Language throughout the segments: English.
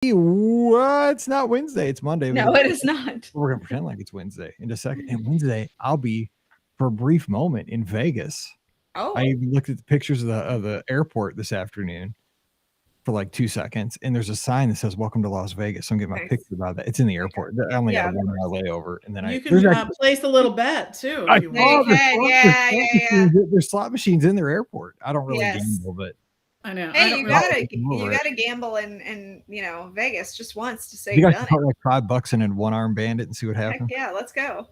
What? It's not Wednesday. It's Monday. No, it is not. We're gonna pretend like it's Wednesday in a second. And Wednesday, I'll be for a brief moment in Vegas. Oh, I even looked at the pictures of the airport this afternoon for like 2 seconds, and there's a sign that says "Welcome to Las Vegas." So I'm getting my picture about that. It's in the airport. I only got a 1 hour layover, and then you can place a little bet too. I saw there's slot machines in their airport. I don't really gamble, but I know. Hey, you gotta gamble in Vegas just once to say you you've guys done put like $5 in and one-arm bandit and see what happens. Heck yeah, let's go.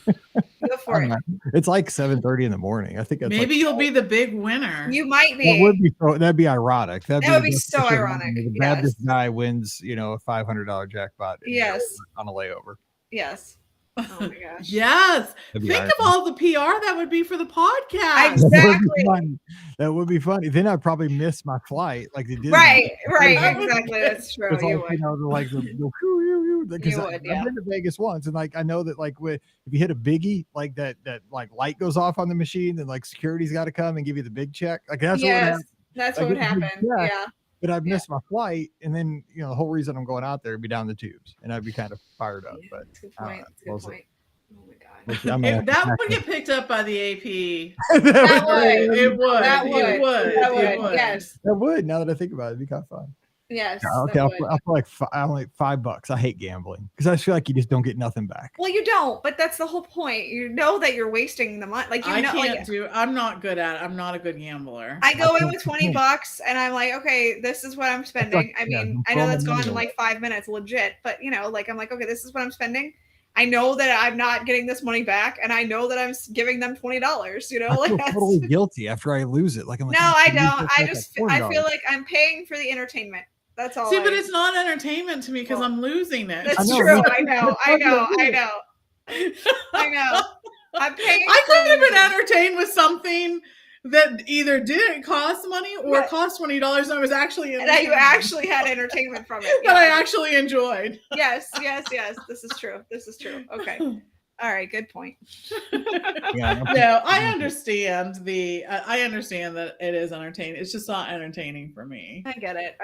Go for it. It's like 7:30 in the morning. I think that's maybe you'll be the big winner. You might be. That'd be ironic. That would be so ironic. The baddest guy wins, a $500 jackpot. Yes. On a layover. Yes. Oh my gosh. Yes. Think of all the PR that would be for the podcast. Exactly. That would be funny. Then I'd probably miss my flight, like they did. Right. Exactly. That's true. You would. Because I've been to Vegas once, and like I know that like if you hit a biggie, like that like light goes off on the machine, and like security's got to come and give you the big check. Like that's what would happen. Yeah. But I'd miss my flight, and then the whole reason I'm going out there would be down the tubes, and I'd be kind of fired up. But that's a good point. Oh my god, that would get picked up by the AP. It would. Yes, that would. Now that I think about it, it'd be kind of fun. Yes. Okay, I'll put like $5. I hate gambling because I feel like you just don't get nothing back. Well, you don't, but that's the whole point. You know that you're wasting the money. Like I'm not good at it. I'm not a good gambler. I go in with $20 and I'm like, okay, this is what I'm spending. I mean, I know that's gone in like 5 minutes, legit, but I'm like, okay, this is what I'm spending. I know that I'm not getting this money back, and I know that I'm giving them $20. I feel totally guilty after I lose it. Like I'm like, no, I don't. I feel like I'm paying for the entertainment. That's all. See, but it's not entertainment to me because I'm losing it. That's true. I know. I'm paying. I could have been entertained with something that either didn't cost money or cost $20, and I was actually that you actually had entertainment from it. That I actually enjoyed. Yes. This is true. Okay. All right. Good point. No, I understand I understand that it is entertaining. It's just not entertaining for me. I get it.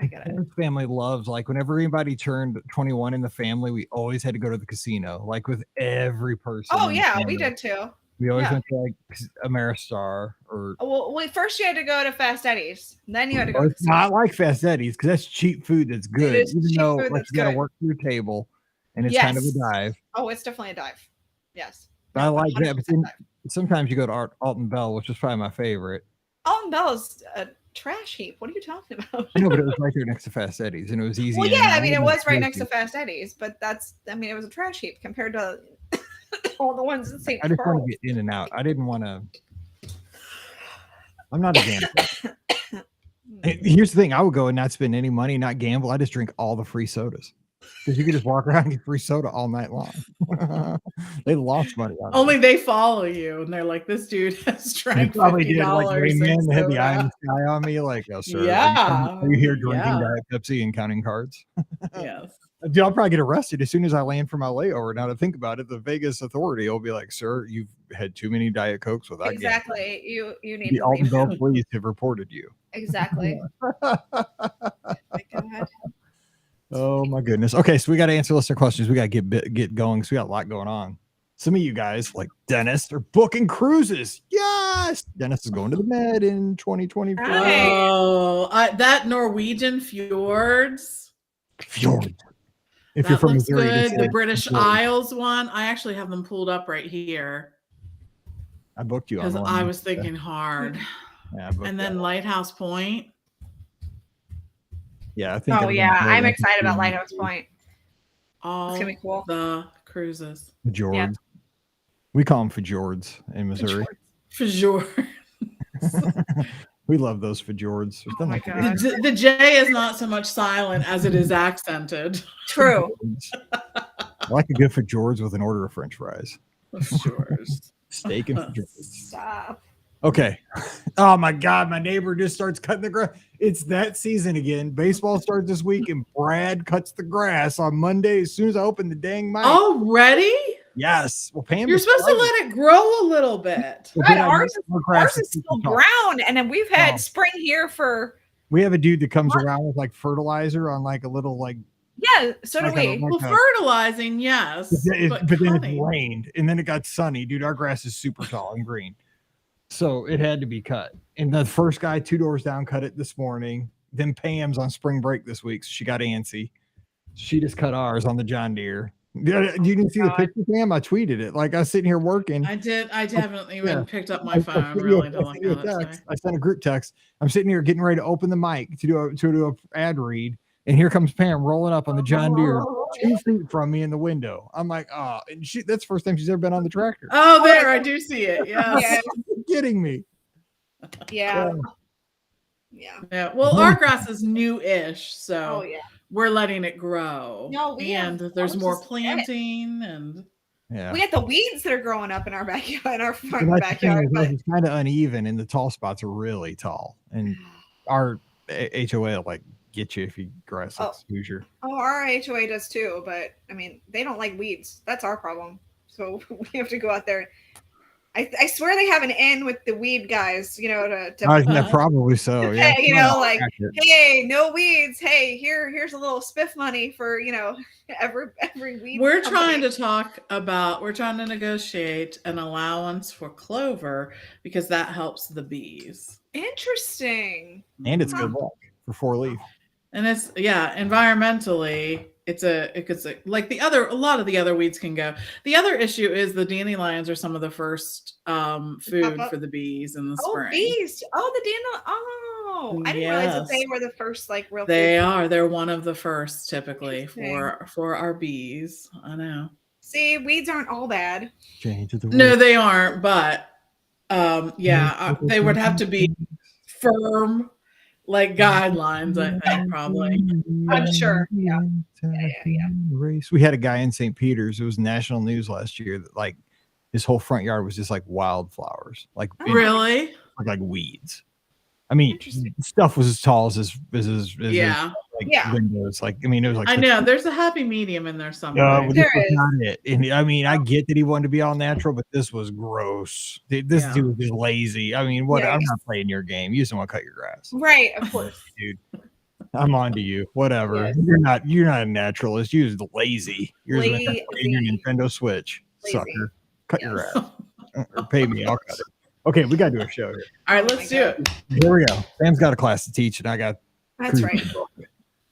My family loves, like, whenever anybody turned 21 in the family, we always had to go to the casino, like with every person. Oh yeah, we did too. We always went to like Ameristar or. Well, first you had to go to Fast Eddie's, then you had to go. It's not like Fast Eddie's because that's cheap food that's good. Even though like you got to work through your table, and it's kind of a dive. Oh, it's definitely a dive. Yes. I like that, but then sometimes you go to Alton Bell, which is probably my favorite. Alton Bell's a trash heap. What are you talking about? I know, but it was right there next to Fast Eddie's, and it was easy. Well, yeah, I mean, it was right next to Fast Eddie's, but it was a trash heap compared to all the ones in St. Charles. I just want to get in and out. I didn't want to. I'm not a gambler. Here's the thing: I would go and not spend any money, not gamble. I just drink all the free sodas. Because you can just walk around and get free soda all night long. They lost money on Only they follow you, and they're like, "This dude has drank $50." They had the eye in the sky on me, like, "Oh, sir, are you here drinking Diet Pepsi and counting cards?" Yes. Dude, I'll probably get arrested as soon as I land for my layover. Now to think about it, the Vegas authority will be like, "Sir, you've had too many Diet Cokes without exactly." You need the Alton Bell police have reported you. Exactly. Oh my God. Oh my goodness. Okay, so we got to answer listener questions. We got to get going because we got a lot going on. Some of you guys, like Dennis, are booking cruises. Yes, Dennis is going to the Med in 2024. Oh, that Norwegian fjords. If you're from Missouri, good. The British Isles one. I actually have them pulled up right here. I booked you because I was thinking hard. Yeah, and then Lighthouse Point. Yeah, I think. Oh yeah, I'm excited about Lighthouse Point. All it's gonna be cool. The cruises. Fjords. Yeah. We call them fjords in Missouri. Fjords. We love those fjords. Oh my God. The J is not so much silent as it is accented. True. I like a good fjords with an order of French fries. Fjords. Steak and fjords. Stop. Okay. Oh my God, my neighbor just starts cutting the grass. It's that season again. Baseball starts this week, and Brad cuts the grass on Monday as soon as I open the dang mic. Already? Yes. Well, Pam, you're supposed to let it grow a little bit. Well, ours is still brown, and then we've had spring here for We have a dude that comes around with like fertilizer on like a little like. Yeah, so do we. Well, fertilizing, yes. But then it rained and then it got sunny. Dude, our grass is super tall and green. So it had to be cut. And the first guy 2 doors down cut it this morning. Then Pam's on spring break this week, so she got antsy. She just cut ours on the John Deere. You didn't see the picture, Pam? I tweeted it. Like I was sitting here working. I did. I haven't even picked up my phone really to look at it. I sent a group text. I'm sitting here getting ready to open the mic to do a ad read, and here comes Pam rolling up on the John Deere 2 feet from me in the window. I'm like, oh, and that's the first time she's ever been on the tractor. Oh, there, I do see it. Yeah, kidding me. Yeah. Well, our grass is new-ish, so we're letting it grow. No, there's more planting and we got the weeds that are growing up in our backyard, in our front backyard. It's kind of uneven, and the tall spots are really tall. And our HOA will like get you if you grass exposure. Oh, our HOA does too, but I mean they don't like weeds. That's our problem. So we have to go out there. I swear they have an in with the weed guys, to probably so. Yeah. Hey, no weeds. Hey, here's a little spiff money for every weed. We're trying to negotiate an allowance for clover because that helps the bees. Interesting. And it's good luck for 4-leaf. And it's environmentally. It's like a lot of the other weeds can go. The other issue is the dandelions are some of the first food for the bees in the spring. Bees! Oh, the dandelion! Oh, I didn't realize that they were the first real. They are. They're one of the first typically for our bees. I know. See, weeds aren't all bad. No, they aren't. But they would have to be firm. Like guidelines, I think probably. I'm sure. Yeah. We had a guy in St. Peter's. It was national news last year that like his whole front yard was just like wildflowers, like really, like weeds. I mean, stuff was as tall as his windows. Like, I mean, it was like I know there's a happy medium in there somewhere. No, this was not it. And I mean, I get that he wanted to be all natural, but this was gross. This dude was lazy. I mean, what? I'm not playing your game. You just want to cut your grass, right? Of course, dude. I'm on to you. Whatever. Yes. You're not a naturalist. You're just lazy. You're just playing your Nintendo Switch, sucker. Cut your grass. Or pay me. I'll cut it. Okay, we gotta do a show here. All right, let's do it. Here we go. Sam's got a class to teach, and I got. That's right.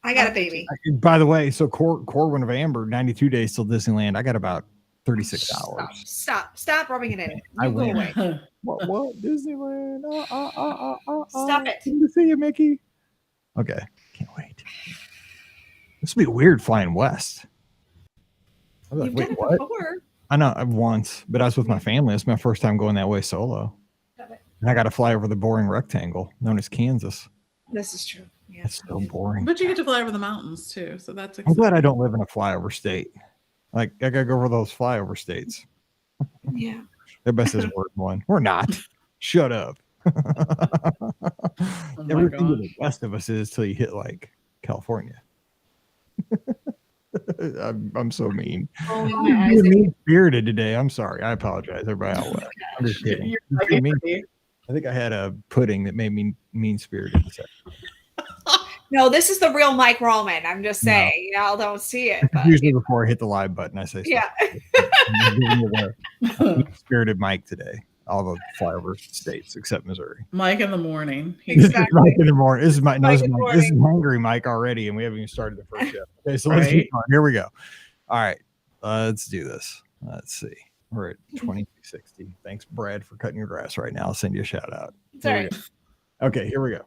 I got a baby. By the way, so Corwin of Amber, 92 days till Disneyland. I got about 36 hours. Stop rubbing it in. I win. Go away. What? Disneyland? Stop it. Good to see you, Mickey. Okay, can't wait. This will be weird flying west. You've done it before. I know once, but I was with my family. It's my first time going that way solo. And I got to fly over the boring rectangle known as Kansas. This is true. Yeah. It's so boring. But you get to fly over the mountains too, so that's exciting. I'm glad I don't live in a flyover state. Like I gotta go over those flyover states. Yeah. Everybody says we're one. We're not. Shut up. Everything to the west of us is till you hit like California. I'm so mean. You're mean-spirited today. I'm sorry. I apologize, everybody out west. I'm just kidding. I think I had a pudding that made me mean-spirited. No, this is the real Mike Roman. I'm just saying. Y'all don't see it. But, usually before I hit the live button, I say, I'm giving you the mean-spirited Mike today. All the flyover states except Missouri. Mike in the morning. Exactly. Mike in the morning. This is this is hungry Mike already, and we haven't even started the first show. Okay, so let's keep on. Here we go. All right, let's do this. Let's see. We're at 2260. Thanks, Brad, for cutting your grass right now. I'll send you a shout out. Sorry. Okay, here we go.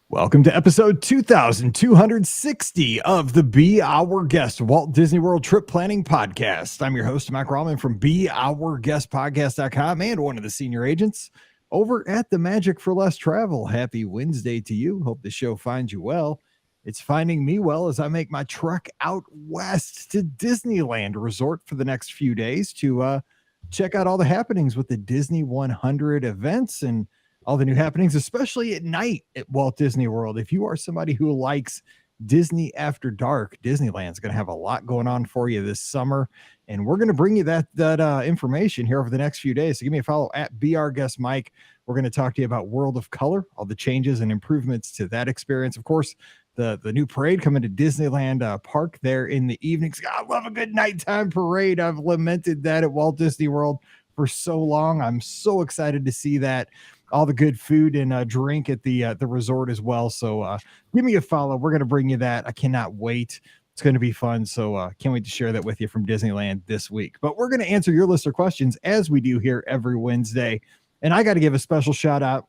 Welcome to episode 2260 of the Be Our Guest Walt Disney World Trip Planning Podcast. I'm your host, Mike Rallman from BeOurGuestPodcast.com and one of the senior agents over at the Magic for Less Travel. Happy Wednesday to you. Hope the show finds you well. It's finding me well as I make my trek out west to Disneyland Resort for the next few days to check out all the happenings with the Disney 100 events and all the new happenings, especially at night at Walt Disney World. If you are somebody who likes Disney after dark, Disneyland's going to have a lot going on for you this summer, and we're going to bring you that information here over the next few days. So give me a follow at BRGuestMike, We're going to talk to you about World of Color, all the changes and improvements to that experience. Of course, the new parade coming to Disneyland Park there in the evenings. I love a good nighttime parade. I've lamented that at Walt Disney World for so long. I'm so excited to see that. All the good food and drink at the resort as well. So give me a follow. We're going to bring you that. I cannot wait. It's going to be fun. So can't wait to share that with you from Disneyland this week. But we're going to answer your listener questions as we do here every Wednesday. And I got to give a special shout out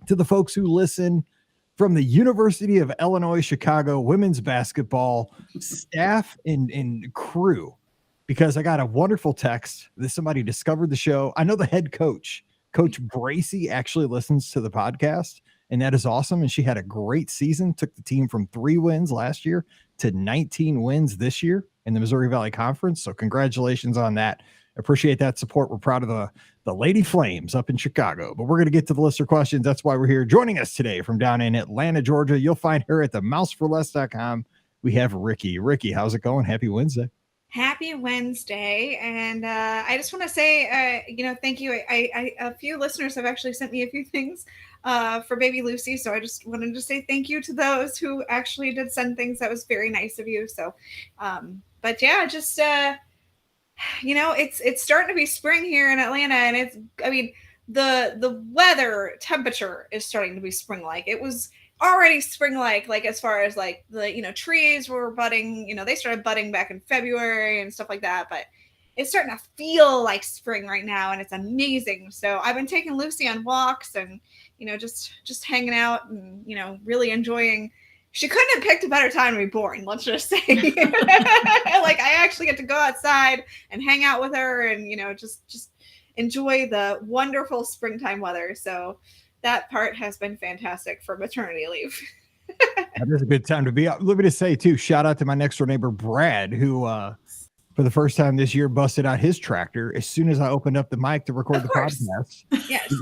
to the folks who listen from the University of Illinois, Chicago women's basketball staff and crew, because I got a wonderful text that somebody discovered the show. I know the head coach, Coach Bracy, actually listens to the podcast, and that is awesome. And she had a great season, took the team from 3 wins last year to 19 wins this year in the Missouri Valley Conference. So congratulations on that. Appreciate that support. We're proud of the Lady Flames up in Chicago. But we're going to get to the listener questions. That's why we're here. Joining us today from down in Atlanta, Georgia, you'll find her at the mouseforless.com. We have Ricky. Ricky, how's it going? Happy Wednesday. Happy Wednesday. And I just want to say, thank you. A few listeners have actually sent me a few things for baby Lucy. So I just wanted to say thank you to those who actually did send things. That was very nice of you. So, but yeah, just, it's starting to be spring here in Atlanta, and the weather temperature is starting to be spring-like. It was already spring-like, like as far as like the, trees were budding, they started budding back in February and stuff like that, but it's starting to feel like spring right now, and it's amazing. So I've been taking Lucy on walks and, just hanging out and, really enjoying. She couldn't have picked a better time to be born, let's just say. Like, I actually get to go outside and hang out with her and, just enjoy the wonderful springtime weather. So that part has been fantastic for maternity leave. That is a good time to be out. Let me just say, too, shout out to my next door neighbor, Brad, who for the first time this year busted out his tractor as soon as I opened up the mic to record the podcast. Yes.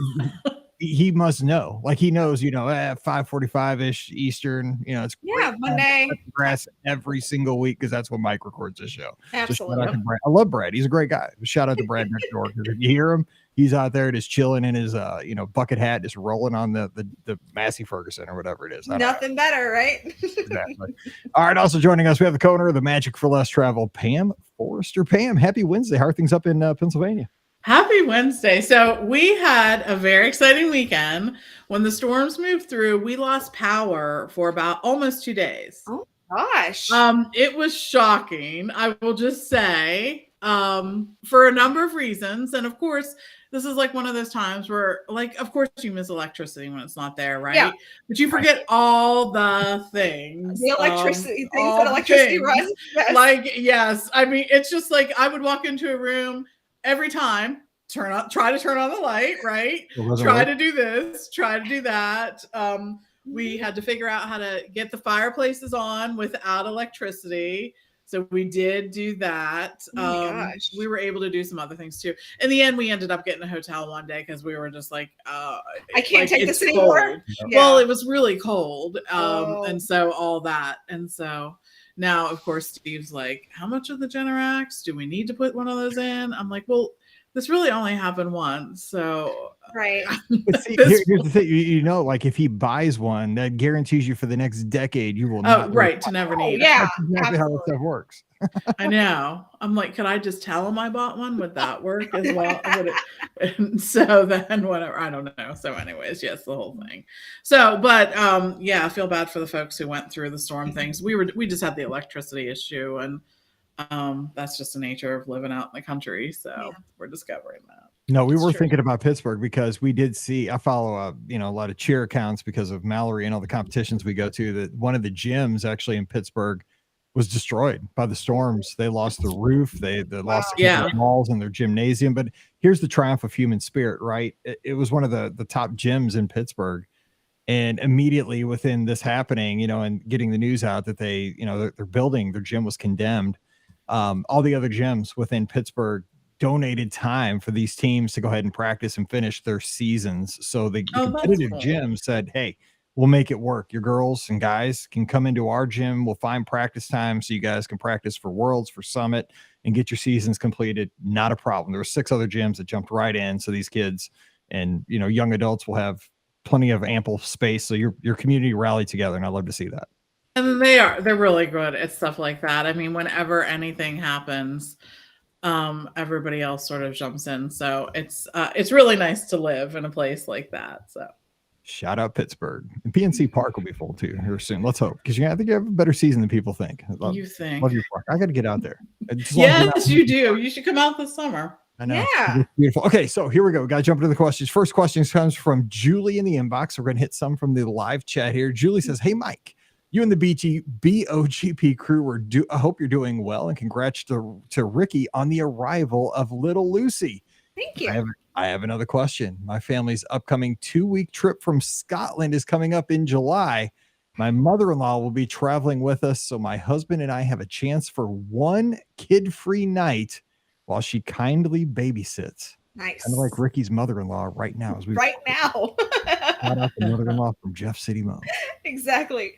He must know, like he knows, at 5:45-ish Eastern, it's Monday grass every single week, because that's when Mike records this show. Absolutely. So I love Brad. He's a great guy. Shout out to Brad next door, because if you hear him, he's out there just chilling in his bucket hat, just rolling on the Massey Ferguson or whatever it is. Nothing better, right? Exactly. All right. Also joining us, we have the co-owner of the Magic for Less Travel, Pam Forrester. Pam, happy Wednesday. How are things up in Pennsylvania? Happy Wednesday. So we had a very exciting weekend. When the storms moved through, we lost power for about almost 2 days. Oh gosh. It was shocking, I will just say, for a number of reasons. And of course, this is like one of those times where, like, of course you miss electricity when it's not there, right? Yeah. But you forget all the things. The electricity, things that electricity runs. Yes. Like, yes. I mean, it's just like I would walk into a room every time, try to turn on the light, right? Try to do this, try to do that. We had to figure out how to get the fireplaces on without electricity. So we did do that. We were able to do some other things too. In the end, we ended up getting a hotel one day because we were just like, I can't take this anymore. Yeah. Well, it was really cold. And so all that. And so now, of course, Steve's like, how much of the Generacs do we need to put one of those in? I'm like, well, this really only happened once. So, right. See, here's the thing, like if he buys one, that guarantees you for the next decade, you will not. Right. To never need it. Yeah. That's exactly how that stuff works. I know. I'm like, could I just tell him I bought one? Would that work as well? And so then whatever, I don't know. So anyways, yes, the whole thing. So, but I feel bad for the folks who went through the storm things. We just had the electricity issue, and that's just the nature of living out in the country. So we're discovering that. No, we were thinking about Pittsburgh because we did see, I follow a lot of cheer accounts because of Mallory and all the competitions we go to, that one of the gyms actually in Pittsburgh was destroyed by the storms. They lost the roof. They lost the walls in their gymnasium. But here's the triumph of human spirit, right? It was one of the top gyms in Pittsburgh. And immediately within this happening, and getting the news out that they, they're building, their gym was condemned. All the other gyms within Pittsburgh donated time for these teams to go ahead and practice and finish their seasons. So the competitive gym said, hey, we'll make it work. Your girls and guys can come into our gym. We'll find practice time so you guys can practice for Worlds, for Summit, and get your seasons completed. Not a problem. There were 6 other gyms that jumped right in. So these kids and young adults will have plenty of ample space. So your community rally together, and I love to see that. And they're really good at stuff like that. I mean, whenever anything happens, everybody else sort of jumps in. So it's really nice to live in a place like that. So shout out Pittsburgh. And PNC Park will be full too here soon. Let's hope, because I think you have a better season than people think. Love your park. I got to get out there. Yes, you do. You should come out this summer. I know. Yeah. Beautiful. Okay, so here we go. Got to jump into the questions. First question comes from Julie in the inbox. We're going to hit some from the live chat here. Julie says, "Hey, Mike, you and the BOGP crew I hope you're doing well, and congrats to Ricky on the arrival of little Lucy." Thank you. I have another question. My family's upcoming 2-week trip from Scotland is coming up in July. My mother-in-law will be traveling with us, so my husband and I have a chance for one kid-free night while she kindly babysits. Nice. Kind of like Ricky's mother-in-law right now. Right now. Shout out the mother-in-law from Jeff City Mom. Exactly.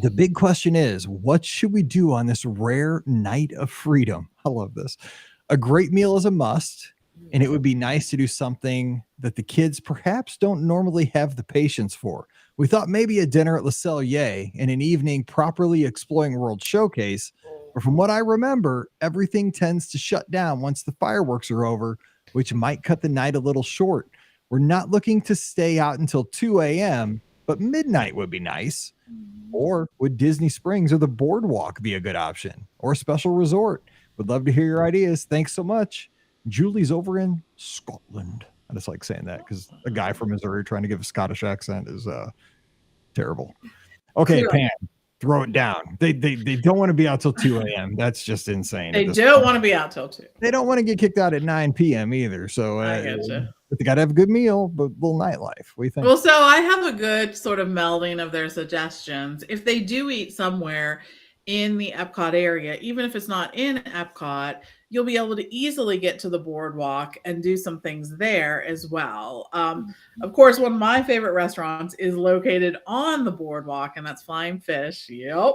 The big question is, what should we do on this rare night of freedom? I love this. A great meal is a must, and it would be nice to do something that the kids perhaps don't normally have the patience for. We thought maybe a dinner at Le Cellier and an evening properly exploring World Showcase. But from what I remember, everything tends to shut down once the fireworks are over, which might cut the night a little short. We're not looking to stay out until 2 a.m., but midnight would be nice. Or would Disney Springs or the Boardwalk be a good option? Or a special resort? Would love to hear your ideas. Thanks so much. Julie's over in Scotland. I just like saying that because a guy from Missouri trying to give a Scottish accent is terrible. Okay, Pam, throw it down. They don't want to be out till 2 a.m. That's just insane. They don't want to be out till 2. They don't want to get kicked out at 9 p.m. either. So I gotcha. But they got to have a good meal, but little nightlife. What do you think? Well, so I have a good sort of melding of their suggestions. If they do eat somewhere in the Epcot area, even if it's not in Epcot, you'll be able to easily get to the boardwalk and do some things there as well. Of course, one of my favorite restaurants is located on the boardwalk, and that's Flying Fish. Yep.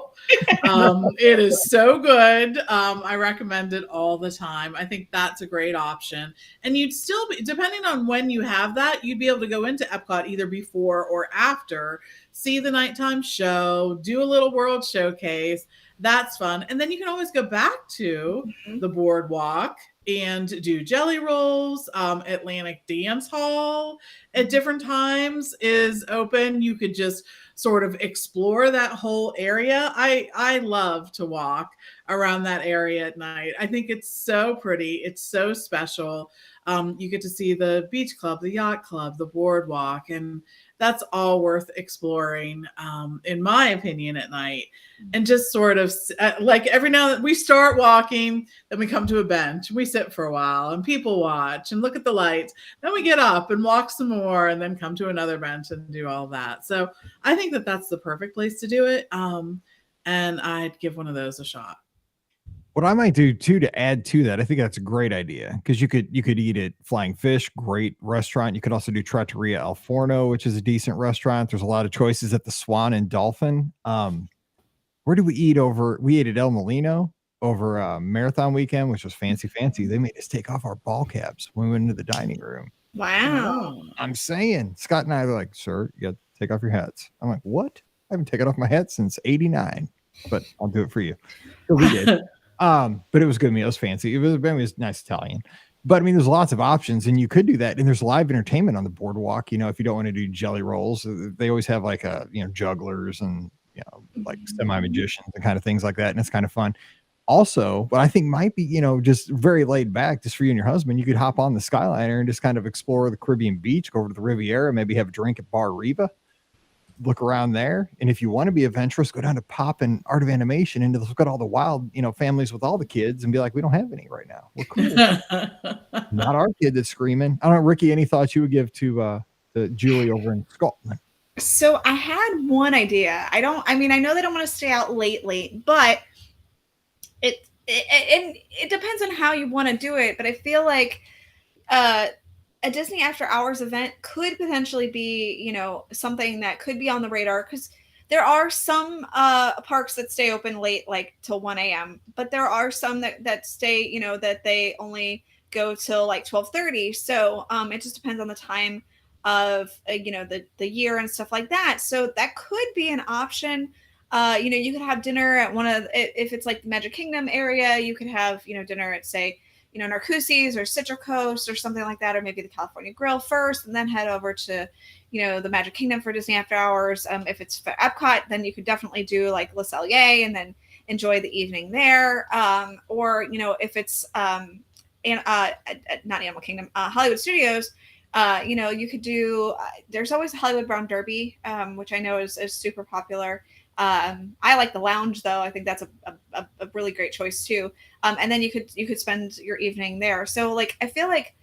It is so good. I recommend it all the time. I think that's a great option. And you'd still be, depending on when you have that, you'd be able to go into Epcot either before or after, see the nighttime show, do a little World Showcase. That's fun. And then you can always go back to the boardwalk and do jelly rolls. Atlantic Dance Hall at different times is open. You could just sort of explore that whole area. I love to walk around that area at night. I think it's so pretty. It's so special. You get to see the beach club, the yacht club, the boardwalk, and that's all worth exploring, in my opinion, at night. And just sort of like every now and then we start walking, then we come to a bench, we sit for a while and people watch and look at the lights. Then we get up and walk some more and then come to another bench and do all that. So I think that that's the perfect place to do it. And I'd give one of those a shot. What I might do too to add to that, I think that's a great idea, because you could eat at Flying Fish, great restaurant. You could also do Trattoria Al Forno, which is a decent restaurant. There's a lot of choices at the Swan and Dolphin. Where did we eat over? We ate at El Molino over Marathon Weekend, which was fancy. They made us take off our ball caps when we went into the dining room. Wow. I'm saying, Scott and I were like, "Sir, you got to take off your hats." I'm like, "What? I haven't taken off my hat since '89, but I'll do it for you." So we did. But it was good meal. It was fancy. It was nice Italian. But I mean, there's lots of options, and you could do that. And there's live entertainment on the boardwalk. If you don't want to do jelly rolls, they always have like jugglers and like semi-magicians and kind of things like that. And it's kind of fun. Also, what I think might be, just very laid back, just for you and your husband, you could hop on the Skyliner and just kind of explore the Caribbean beach, go over to the Riviera, maybe have a drink at Bar Riva, look around there. And if you want to be adventurous, go down to Pop and Art of Animation and look at all the wild, families with all the kids and be like, we don't have any right now. We're cool. Not our kid that's screaming. I don't know, Ricky, any thoughts you would give to Julie over in Scotland? So I had one idea. I know they don't want to stay out late, but it depends on how you want to do it. But I feel like a Disney After Hours event could potentially be, something that could be on the radar, because there are some parks that stay open late, like till 1 a.m. But there are some that stay, that they only go till like 12:30. So it just depends on the time the year and stuff like that. So that could be an option. You could have dinner at if it's like the Magic Kingdom area, you could have, dinner at, say, Narcoossee's or Citrus or something like that, or maybe the California Grill first, and then head over to, the Magic Kingdom for Disney After Hours. If it's for Epcot, then you could definitely do like Le Cellier and then enjoy the evening there. Or, if it's not Animal Kingdom, Hollywood Studios, you could do, there's always Hollywood Brown Derby, which I know is super popular. I like the lounge though. I think that's a really great choice too. And then you could spend your evening there. So like, I feel like,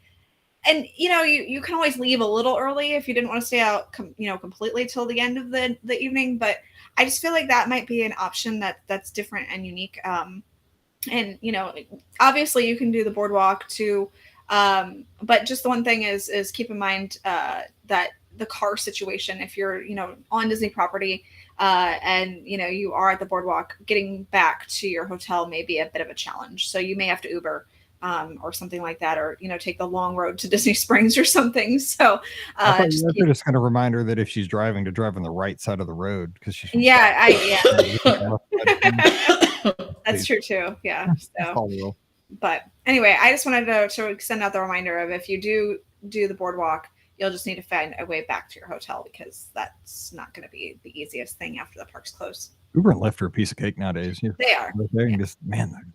and you can always leave a little early if you didn't want to stay out, completely till the end of the evening. But I just feel like that might be an option that's different and unique. And obviously you can do the boardwalk too. But just the one thing is keep in mind that the car situation, if you're, on Disney property, and you are at the boardwalk, getting back to your hotel may be a bit of a challenge. So you may have to Uber or something like that, or take the long road to Disney Springs or something. So just kind of remind her that if she's driving, to drive on the right side of the road, because she's that's true too. Yeah. So, but anyway, I just wanted to send out the reminder of, if you do the boardwalk, you'll just need to find a way back to your hotel, because that's not going to be the easiest thing after the parks close. Uber and Lyft are a piece of cake nowadays. They are.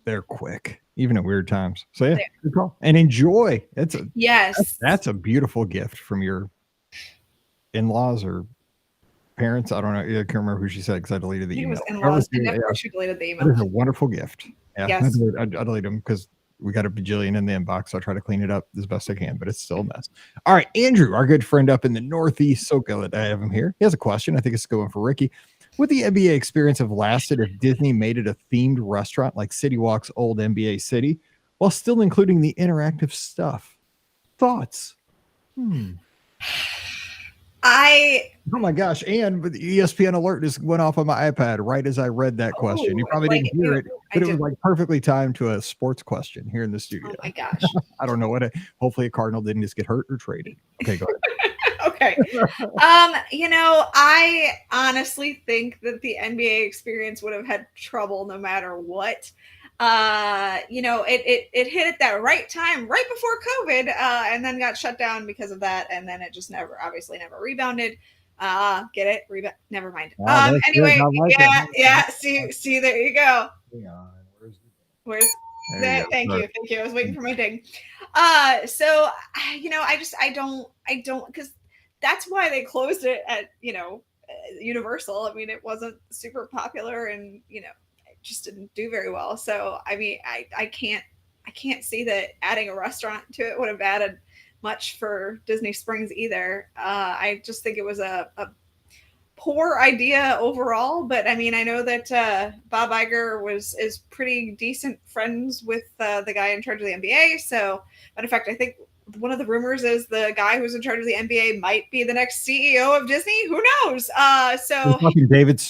They're quick, even at weird times. So yeah, good call. And enjoy. That's a beautiful gift from your in-laws or parents. I don't know. I can't remember who she said, because I deleted the email. It was in-laws. And of course, she deleted the email. It's a wonderful gift. Yeah, yes. I deleted them because we got a bajillion in the inbox. So I try to clean it up as best I can, but it's still a mess. All right, Andrew, our good friend up in the Northeast, so good that I have him here. He has a question. I think it's going for Ricky. Would the NBA experience have lasted if Disney made it a themed restaurant like City Walk's old NBA City, while still including the interactive stuff? Thoughts? Oh my gosh. And the ESPN alert just went off on my iPad right as I read that question. You probably didn't hear it, but it was like perfectly timed to a sports question here in the studio. Oh my gosh. I don't know hopefully a Cardinal didn't just get hurt or traded. Okay, go ahead. Okay. I honestly think that the NBA experience would have had trouble no matter what. It hit at that right time, right before COVID, and then got shut down because of that. And then it just never rebounded. Get it? Never mind. Anyway, yeah. See, there you go. Hang on. Where's that? Thank you. I was waiting for my ding. So, I don't, because that's why they closed it at, Universal. I mean, it wasn't super popular, and, it just didn't do very well. So, I mean, I can't see that adding a restaurant to it would have added much for Disney Springs either. I just think it was a poor idea overall, but I mean, I know that Bob Iger is pretty decent friends with the guy in charge of the NBA. So, matter of fact, I think one of the rumors is the guy who's in charge of the NBA might be the next CEO of Disney. Who knows? So David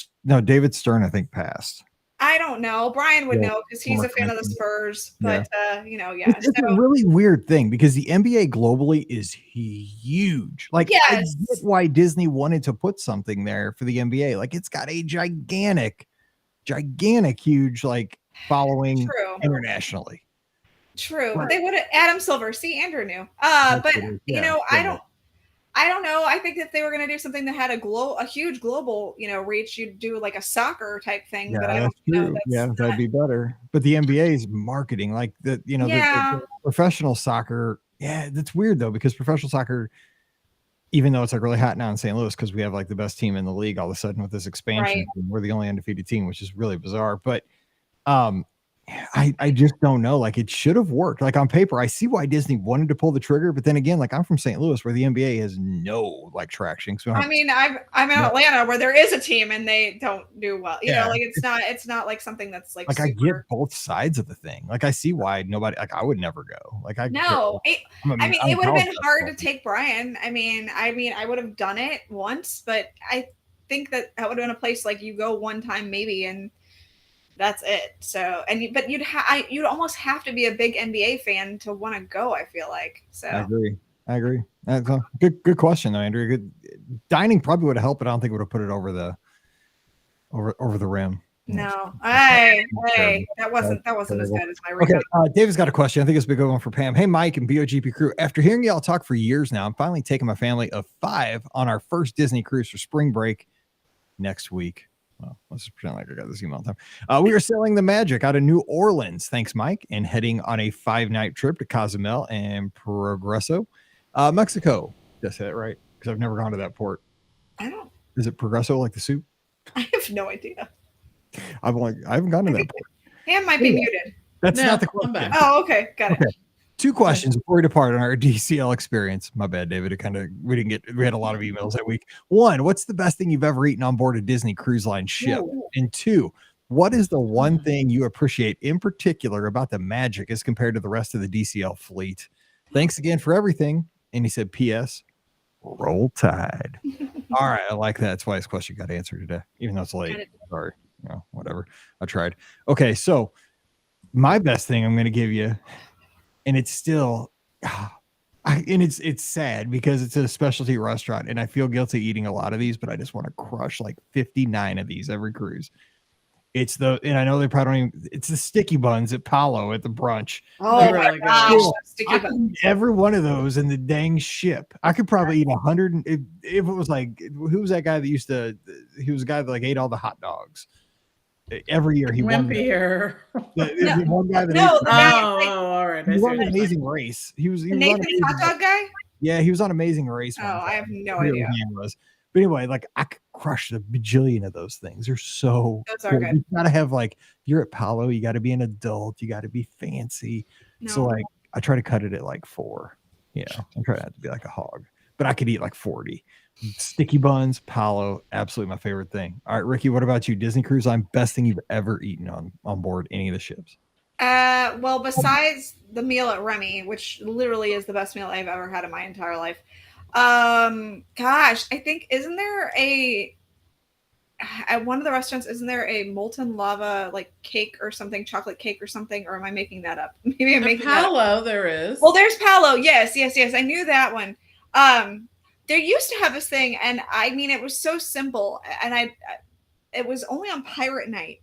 Stern, I think, passed. I don't know. Brian would know, because he's a fan of the Spurs. But It's a really weird thing, because the NBA globally is huge. Like, I get why Disney wanted to put something there for the NBA. Like, it's got a gigantic, huge following internationally. True. But they would have Adam Silver. See, Andrew knew. I don't know. I think if they were going to do something that had a huge global, reach, you'd do like a soccer type thing. Yeah, but I don't know. That'd be better. But the NBA's marketing, like the professional soccer. Yeah, that's weird though, because professional soccer, even though it's like really hot now in St. Louis, because we have like the best team in the league all of a sudden with this expansion, we're the only undefeated team, which is really bizarre. But I just don't know. Like, it should have worked. Like, on paper, I see why Disney wanted to pull the trigger, but then again, like, I'm from St. Louis, where the NBA has no traction. So I'm in Atlanta, where there is a team and they don't do well. It's not like something that's like I get both sides of the thing. Like, I see why nobody, like, I would never go. Like, it would have been hard to take Brian. I mean, I would have done it once, but I think that would have been a place like you go one time maybe, and that's it. So, you'd almost have to be a big NBA fan to want to go, I feel like. So I agree. I agree. That's a good question, though, Andrew. Good dining probably would have helped, but I don't think it would have put it over the rim. No, that wasn't as good as my recap. Okay, David's got a question. I think it's a big one for Pam. Hey, Mike and BOGP crew. After hearing y'all talk for years now, I'm finally taking my family of 5 on our first Disney cruise for spring break next week. Well, let's just pretend like I got this email time. We are sailing the Magic out of New Orleans. Thanks, Mike, and heading on a 5-night trip to Cozumel and Progreso, Mexico. Did I say that right? Because I've never gone to that port. I don't. Is it Progreso like the soup? I have no idea. I haven't gone to that point. Hand might be muted. That's not the question. Oh, okay. Got it. 2 questions before we depart on our DCL experience. My bad, David. We had a lot of emails that week. 1, what's the best thing you've ever eaten on board a Disney Cruise Line ship? Ooh. And 2, what is the one thing you appreciate in particular about the Magic as compared to the rest of the DCL fleet? Thanks again for everything. And he said, P.S. Roll Tide. All right. I like that. That's why his question got answered today, even though it's late. Sorry. Whatever. I tried. Okay. So my best thing I'm going to give you, and it's still, it's sad because it's a specialty restaurant and I feel guilty eating a lot of these, but I just want to crush like 59 of these every cruise. It's and I know they probably don't even, it's the sticky buns at Palo at the brunch. Oh my gosh. Sticky buns. Every one of those in the dang ship. I could probably eat 100. If it was like, who was that guy that he was a guy that like ate all the hot dogs. Every year he won. The one guy that all right. He won Amazing Race. He was Nathan hot dog guy. Yeah, he was on Amazing Race. Oh, I have no idea. But anyway, like I could crush a bajillion of those things. They're so those are good. You gotta have like you're at Palo, you gotta be an adult, you gotta be fancy. No. So like I try to cut it at like 4. I'm trying not to be like a hog, but I could eat like 40. Sticky buns, Palo, absolutely my favorite thing. All right, Ricky, what about you? Disney Cruise Line, best thing you've ever eaten on board any of the ships? Well, besides the meal at Remy, which literally is the best meal I've ever had in my entire life. Gosh, I think at one of the restaurants, isn't there a molten lava like cake or something, chocolate cake or something, or am I making that up? Maybe I'm making Palo, that up. there is. Well, there's Palo. Yes. I knew that one. There used to have this thing, and I mean, it was so simple, and it was only on Pirate Night,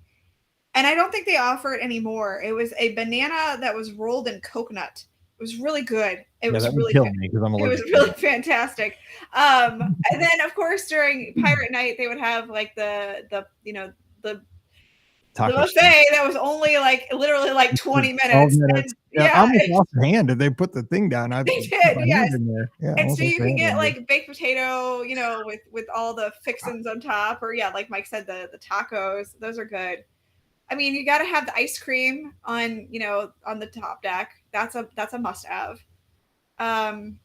and I don't think they offer it anymore. It was a banana that was rolled in coconut. It was really good. It was really good. It was really fantastic. And then, of course, during Pirate Night, they would have like the buffet that was only like literally like 20 minutes. And, I almost lost a hand if they put the thing down. They did, yes. And so you can get like baked potato, with all the fixins on top, or like Mike said, the tacos. Those are good. I mean, you got to have the ice cream on the top deck. That's a must have. I'm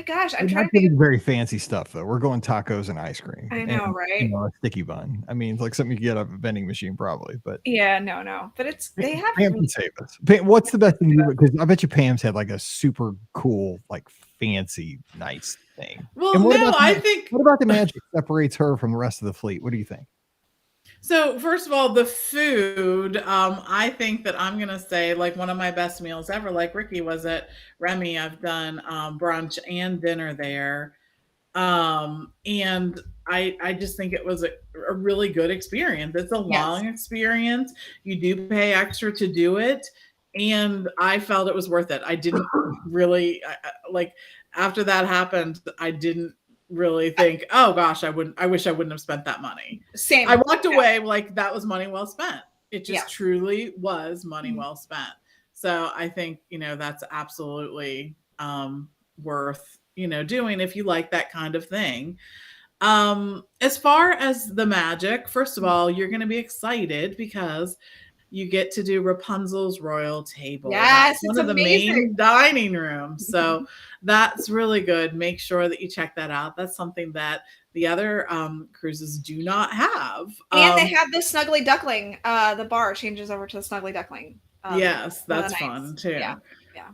trying to think. Very fancy stuff though. We're going tacos and ice cream. I know, right? A sticky bun. I mean, it's like something you get at a vending machine, probably. But no. But they have. Pam can save us. Pam, what's the best thing you? Because I bet you Pam's had like a super cool, like fancy, nice thing. Well, what about the Magic separates her from the rest of the fleet? What do you think? So first of all, the food, I think that I'm going to say like one of my best meals ever, like Ricky was at Remy. I've done brunch and dinner there. And I just think it was a really good experience. It's a long experience. You do pay extra to do it. And I felt it was worth it. I didn't really after that happened, I didn't really think, oh gosh, I wish I wouldn't have spent that money. Same. I walked away like that was money well spent. It just truly was money well spent. So I think, that's absolutely worth, doing if you like that kind of thing. As far as the Magic, first of all, you're going to be excited because you get to do Rapunzel's Royal Table. Yes, that's one of the main dining rooms. So that's really good. Make sure that you check that out. That's something that the other cruises do not have. And they have the Snuggly Duckling. The bar changes over to the Snuggly Duckling. Yes, that's fun too. Yeah.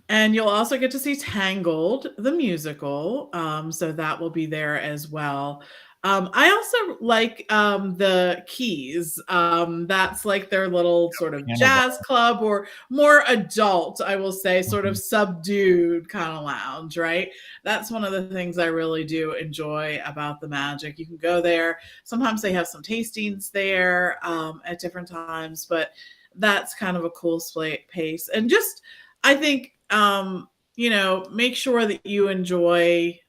And you'll also get to see Tangled, the musical. So that will be there as well. I also like the Keys. That's like their little sort of jazz club, or more adult, I will say, sort of subdued kind of lounge, right? That's one of the things I really do enjoy about the Magic. You can go there. Sometimes they have some tastings there at different times, but that's kind of a cool pace. And just, I think, make sure that you enjoy,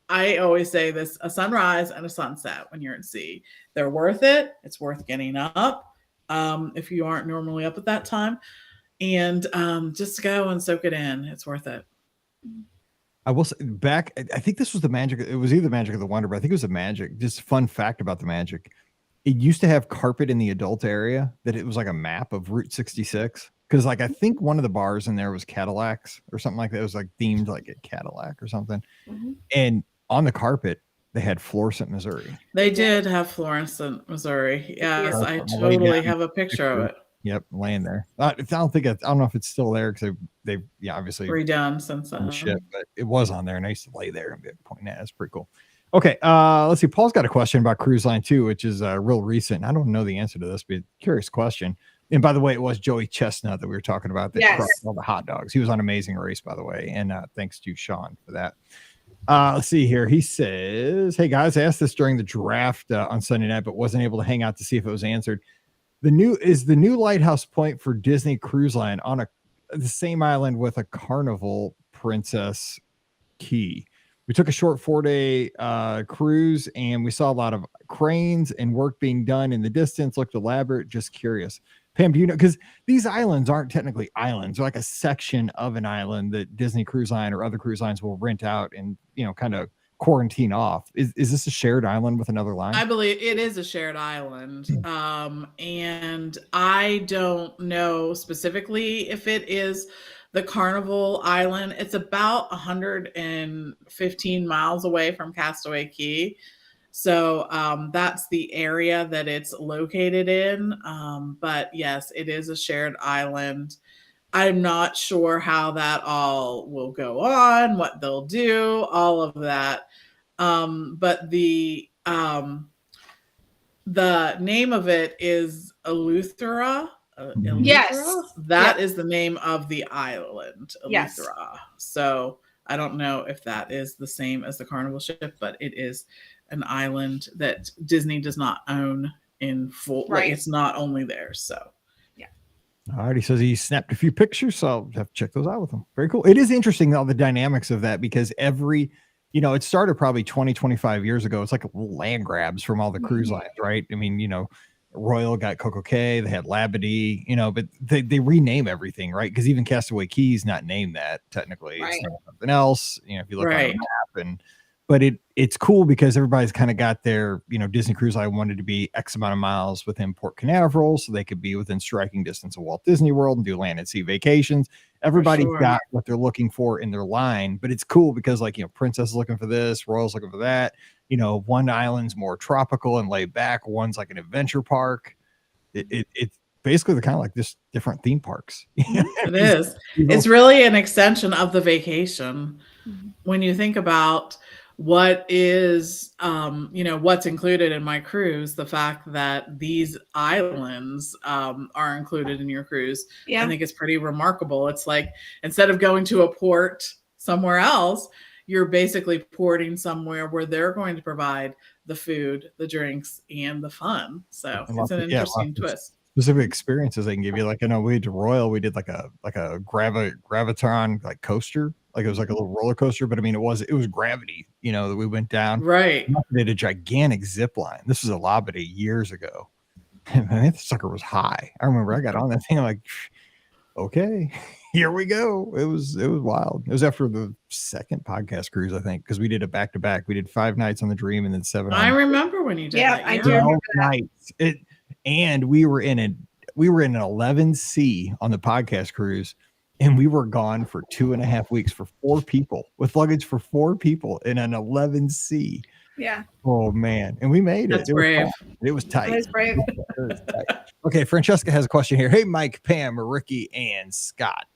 I always say this, a sunrise and a sunset when you're at sea. They're worth it. It's worth getting up if you aren't normally up at that time. And just go and soak it in. It's worth it. I will say back, I think this was the Magic. It was either Magic or the Wonder, but I think it was the Magic. Just fun fact about the Magic. It used to have carpet in the adult area that it was like a map of Route 66. Because like I think one of the bars in there was Cadillacs or something like that. It was like themed like a Cadillac or something. And on the carpet, they had Florissant, Missouri. They did have Florissant, Missouri. Yes, I totally have a picture of it. Yep, laying there. I don't know if it's still there because they obviously redone since then. But it was on there, and I used to lay there and be pointing at it. It's pretty cool. Okay, let's see. Paul's got a question about Cruise Line too, which is real recent. I don't know the answer to this, but curious question. And by the way, it was Joey Chestnut that we were talking about that crossed all the hot dogs. He was on Amazing Race, by the way, and thanks to Sean for that. Let's see here. He says, "Hey guys, I asked this during the draft on Sunday night, but wasn't able to hang out to see if it was answered. The new Lighthouse Point for Disney Cruise Line on the same island with a Carnival Princess Key. We took a short 4-day cruise and we saw a lot of cranes and work being done in the distance. Looked elaborate. Just curious. Pam, do you know? Because these islands aren't technically islands. They're like a section of an island that Disney Cruise Line or other cruise lines will rent out and, kind of quarantine off. Is this a shared island with another line? I believe it is a shared island. And I don't know specifically if it is the Carnival Island. It's about 115 miles away from Castaway Cay. So that's the area that it's located in. But yes, it is a shared island. I'm not sure how that all will go on, what they'll do, all of that. But the name of it is Eleuthera. Yes. That is the name of the island, Eleuthera. Yes. So I don't know if that is the same as the Carnival ship, but it is an island that Disney does not own in full. Right. Like, it's not only theirs. So yeah. All right. He says he snapped a few pictures, so I'll have to check those out with him. Very cool. It is interesting, all the dynamics of that, because it started probably 20, 25 years ago. It's like land grabs from all the cruise lines, right? I mean, Royal got Coco Cay, they had Labadee, but they rename everything, right? Because even Castaway Cay's not named that technically. Right. It's something else, if you look on the map. But it's cool because everybody's kind of got their, Disney Cruise Line wanted to be X amount of miles within Port Canaveral so they could be within striking distance of Walt Disney World and do land and sea vacations. Everybody's got what they're looking for in their line, but it's cool because Princess is looking for this, Royal's looking for that. One island's more tropical and laid back. One's like an adventure park. It's basically kind of like just different theme parks. It is. It's really an extension of the vacation. When you think about what is, what's included in my cruise, the fact that these islands are included in your cruise, I think it's pretty remarkable. It's like, instead of going to a port somewhere else, you're basically porting somewhere where they're going to provide the food, the drinks, and the fun. So it's an interesting twist. Specific experiences they can give you. Like, I know we did Royal, we did like a Gravitron like coaster. Like, it was like a little roller coaster, but I mean, it was gravity, that we went down. Right. We did a gigantic zip line. This was a Labadee years ago. And that sucker was high. I remember I got on that thing. I'm like, okay, here we go. It was wild. It was after the second podcast cruise, I think, because we did a back-to-back. We did 5 nights on the Dream and then 7. I remember when you did that. I do remember that. Nights. And we were in an 11C on the podcast cruise, and we were gone for 2.5 weeks for 4 people with luggage for 4 people in an 11C. Yeah. Oh man. And we made it. That's brave. It was tight. That is brave. Okay. Francesca has a question here. Hey, Mike, Pam, Ricky, and Scott.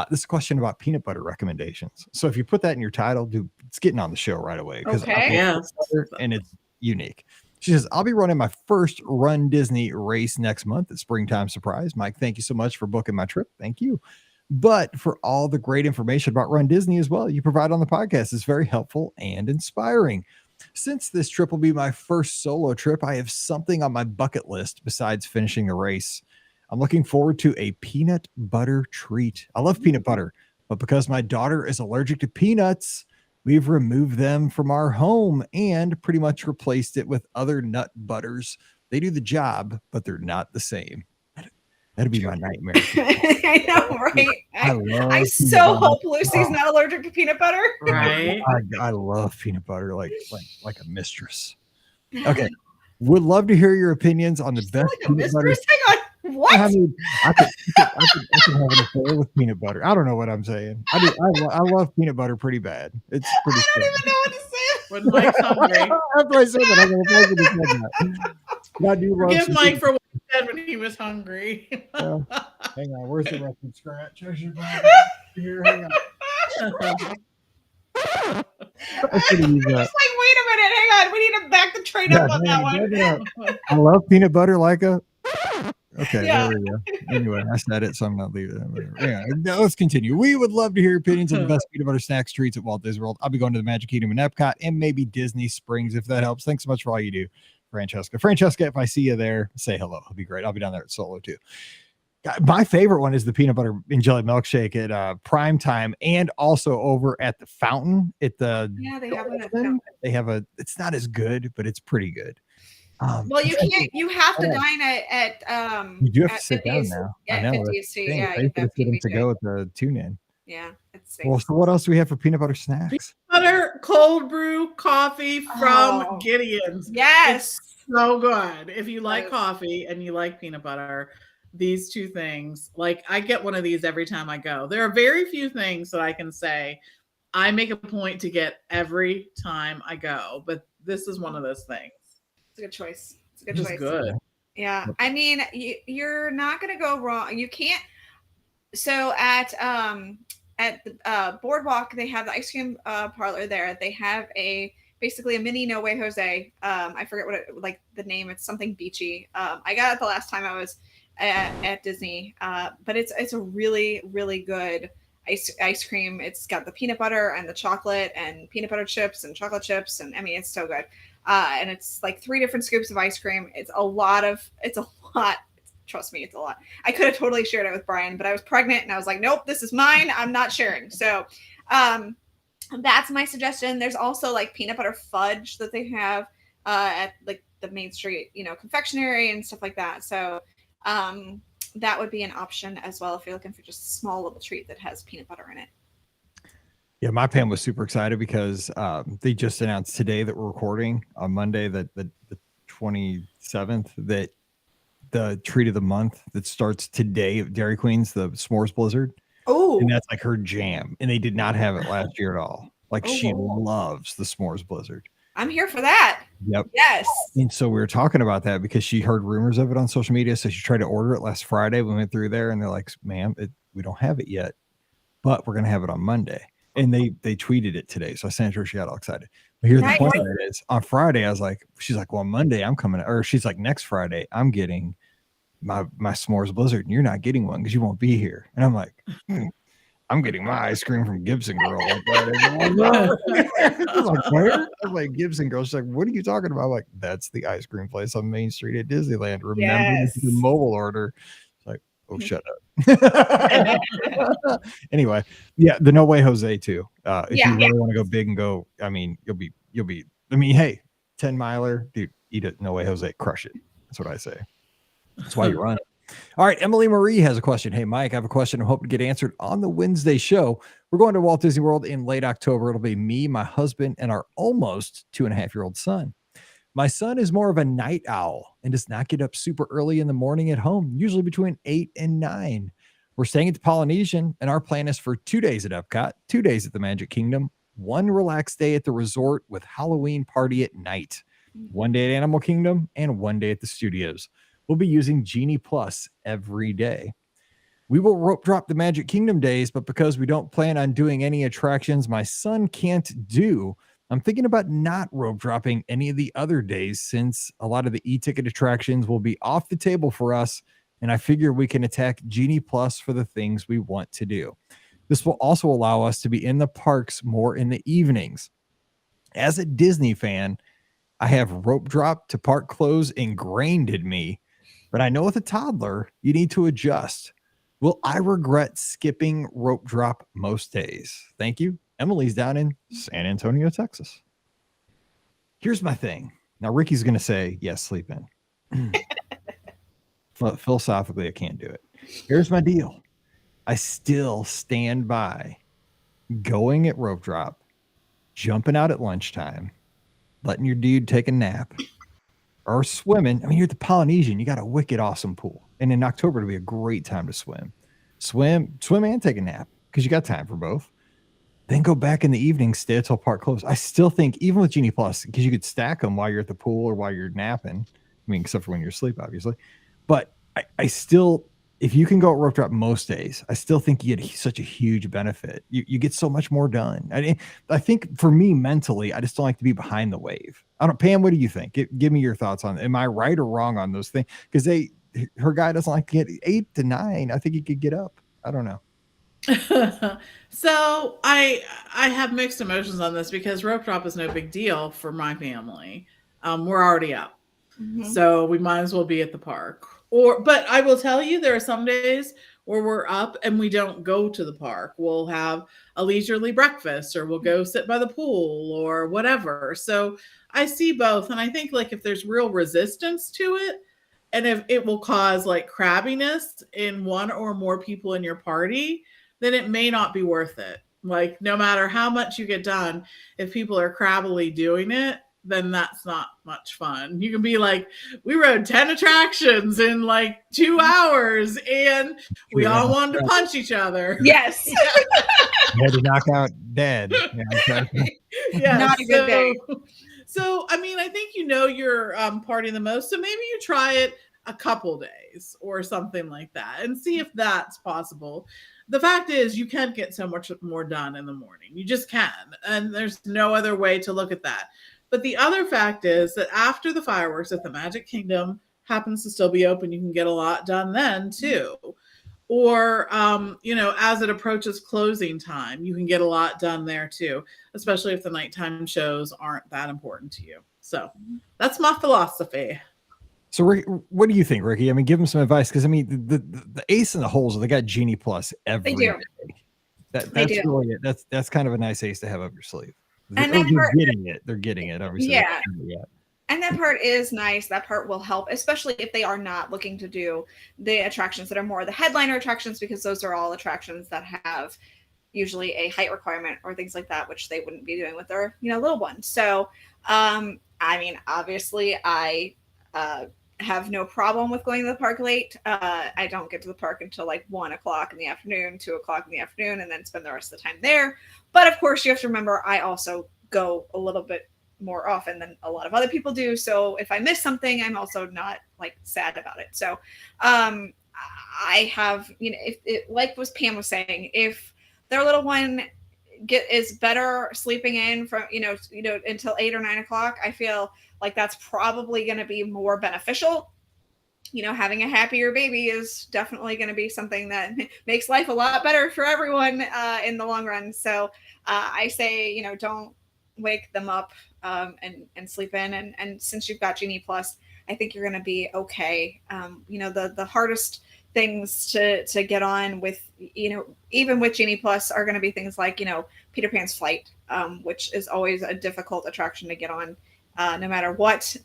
This is a question about peanut butter recommendations. So if you put that in your title, dude, it's getting on the show right away. Okay. And it's unique. She says, I'll be running my first Run Disney race next month at Springtime Surprise. Mike, thank you so much for booking my trip. Thank you. But for all the great information about Run Disney as well, you provide on the podcast is very helpful and inspiring. Since this trip will be my first solo trip, I have something on my bucket list besides finishing the race. I'm looking forward to a peanut butter treat. I love peanut butter, but because my daughter is allergic to peanuts, we've removed them from our home and pretty much replaced it with other nut butters. They do the job, but they're not the same. That'd be my nightmare. I know, right? I so hope Lucy's not allergic to peanut butter. Right. I love peanut butter like a mistress. Okay. Would love to hear your opinions on the best peanut butter. Hang on. What? I mean, I could have an affair with peanut butter. I don't know what I'm saying. I love peanut butter pretty bad. It's pretty. I don't even know what to say. When Mike's hungry. After I said that, I'm going to say that. I do love Give Mike for what he said when he was hungry. Hang on, where's the record scratch? Here, hang on. I'm just like, wait a minute, hang on. We need to back the train up on that one. I love peanut butter like a. Okay, there we go. Anyway, I said it, so I'm not leaving it. Yeah, now let's continue. We would love to hear your opinions on the best peanut butter snacks treats at Walt Disney World. I'll be going to the Magic Kingdom and Epcot and maybe Disney Springs if that helps. Thanks so much for all you do, Francesca. Francesca, if I see you there, say hello. It'll be great. I'll be down there at Solo too. My favorite one is the peanut butter and jelly milkshake at Prime Time, and also over at the Fountain at the. Yeah, they have one at Fountain. They have a. It's not as good, but it's pretty good. Well, you can't. You have to dine at. You do have to sit down now. I know. Yeah, you have to go at the tune-in. Yeah, it's. Well, so what else do we have for peanut butter snacks? Peanut butter cold brew coffee from Gideon's. Yes, it's so good. If you like coffee and you like peanut butter, these two things, like I get one of these every time I go. There are very few things that I can say I make a point to get every time I go, but this is one of those things. It's a good choice. It's a good choice. Good. Yeah, I mean, you're not gonna go wrong. You can't. So at the Boardwalk, they have the ice cream parlor there. They have basically a mini No Way Jose. I forget what like the name. It's something beachy. I got it the last time I was at Disney, but it's a really, really good ice cream. It's got the peanut butter and the chocolate and peanut butter chips and chocolate chips, and I mean it's so good. And it's like 3 different scoops of ice cream. It's a lot. Trust me, it's a lot. I could have totally shared it with Brian, but I was pregnant and I was like, nope, this is mine. I'm not sharing. So that's my suggestion. There's also like peanut butter fudge that they have at like the Main Street, confectionery and stuff like that. So that would be an option as well if you're looking for just a small little treat that has peanut butter in it. Yeah, my Pam was super excited because they just announced today that we're recording on Monday, that the 27th, that the treat of the month that starts today at Dairy Queen's, the S'mores Blizzard. Oh, and that's like her jam. And they did not have it last year at all. Like she loves the S'mores Blizzard. I'm here for that. Yep. Yes. And so we were talking about that because she heard rumors of it on social media. So she tried to order it last Friday. We went through there and they're like, ma'am, we don't have it yet, but we're going to have it on Monday. And they tweeted it today. So I sent her, she got all excited. But here's the point of it is on Friday, I was like, she's like, well, Monday I'm coming, or she's like, next Friday I'm getting my S'mores Blizzard and you're not getting one because you won't be here. And I'm like, I'm getting my ice cream from Gibson Girl. I was like, where? I was like, Gibson Girl. She's like, what are you talking about? I'm like, that's the ice cream place on Main Street at Disneyland. Remember the mobile order. It's like, oh, shut up. Anyway, yeah, the No Way Jose too. If you really want to go big and go, I mean, you'll be. I mean, hey, 10 miler, dude, eat it. No Way Jose, crush it. That's what I say. That's why you run it. All right, Emily Marie has a question. Hey, Mike, I have a question I hope to get answered on the Wednesday show. We're going to Walt Disney World in late October. It'll be me, my husband, and our almost 2.5-year-old son. My son is more of a night owl and does not get up super early in the morning at home, usually between 8 and 9. We're staying at the Polynesian, and our plan is for 2 days at Epcot, 2 days at the Magic Kingdom, 1 relaxed day at the resort with Halloween party at night, 1 day at Animal Kingdom, and 1 day at the studios. We'll be using Genie Plus every day. We will rope drop the Magic Kingdom days, but because we don't plan on doing any attractions my son can't do, I'm thinking about not rope dropping any of the other days since a lot of the e-ticket attractions will be off the table for us, and I figure we can attack Genie Plus for the things we want to do. This will also allow us to be in the parks more in the evenings. As a Disney fan, I have rope drop to park close ingrained in me, but I know with a toddler, you need to adjust. Will I regret skipping rope drop most days? Thank you. Emily's down in San Antonio, Texas. Here's my thing. Now, Ricky's going to say, yes, sleep in. Philosophically, I can't do it. Here's my deal. I still stand by going at rope drop, jumping out at lunchtime, letting your dude take a nap, or swimming. I mean, you're at the Polynesian. You got a wicked awesome pool. And in October, it'll be a great time to swim. Swim and take a nap because you got time for both. Then go back in the evening, stay till park close. I still think, even with Genie Plus, because you could stack them while you're at the pool or while you're napping. I mean, except for when you're asleep, obviously. But I still, if you can go at rope drop most days, I still think you get such a huge benefit. You get so much more done. I think for me mentally, I just don't like to be behind the wave. I don't. Pam, what do you think? Give me your thoughts on. Am I right or wrong on those things? Because her guy doesn't like to get 8 to 9. I think he could get up. I don't know. So I have mixed emotions on this because rope drop is no big deal for my family. We're already up. So we might as well be at the park. But I will tell you, there are some days where we're up and we don't go to the park. We'll have a leisurely breakfast, or we'll go sit by the pool or whatever. So I see both. And I think like if there's real resistance to it, and if it will cause like crabbiness in one or more people in your party, then it may not be worth it. Like no matter how much you get done, if people are crabbily doing it, then that's not much fun. You can be like, we rode 10 attractions in like 2 hours and we all wanted to punch each other. Yes. You had to knock out Dad. Yeah, not a good day. So, I mean, I think you're partying the most. So maybe you try it a couple days or something like that and see if that's possible. The fact is, you can get so much more done in the morning. You just can. And there's no other way to look at that. But the other fact is that after the fireworks, if the Magic Kingdom happens to still be open, you can get a lot done then too. Or, as it approaches closing time, you can get a lot done there too, especially if the nighttime shows aren't that important to you. So that's my philosophy. So, Rick, what do you think, Ricky? I mean, give them some advice, because I mean, the ace in the holes, they got Genie Plus every day. That's really it. That's kind of a nice ace to have up your sleeve. And they're getting it. Obviously. Yeah. And that part is nice. That part will help, especially if they are not looking to do the attractions that are more the headliner attractions, because those are all attractions that have usually a height requirement or things like that, which they wouldn't be doing with their, little ones. So, I mean, obviously I have no problem with going to the park late. I don't get to the park until like 1 o'clock in the afternoon, 2 o'clock in the afternoon, and then spend the rest of the time there. But of course, you have to remember, I also go a little bit more often than a lot of other people do. So if I miss something, I'm also not like sad about it. So I have, like what Pam was saying, if their little one is better sleeping in from, until 8 or 9 o'clock, I feel like that's probably going to be more beneficial. Having a happier baby is definitely going to be something that makes life a lot better for everyone in the long run. So I say, don't wake them up and sleep in. And since you've got Genie Plus, I think you're going to be okay. The hardest things to get on with, even with Genie Plus, are going to be things like, Peter Pan's Flight, which is always a difficult attraction to get on no matter what.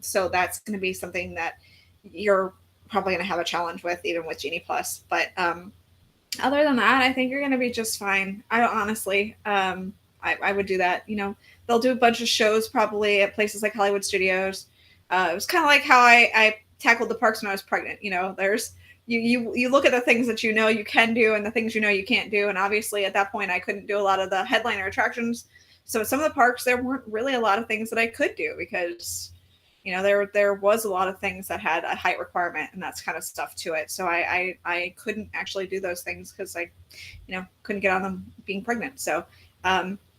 So that's going to be something that you're probably going to have a challenge with, even with Genie Plus. But other than that, I think you're going to be just fine. I honestly, I would do that. They'll do a bunch of shows probably at places like Hollywood Studios. It was kind of like how I tackled the parks when I was pregnant. There's you look at the things that you can do and the things you can't do. And obviously at that point I couldn't do a lot of the headliner attractions. So some of the parks, there weren't really a lot of things that I could do because there was a lot of things that had a height requirement and that's kind of stuff to it. So I couldn't actually do those things because I, couldn't get on them being pregnant. So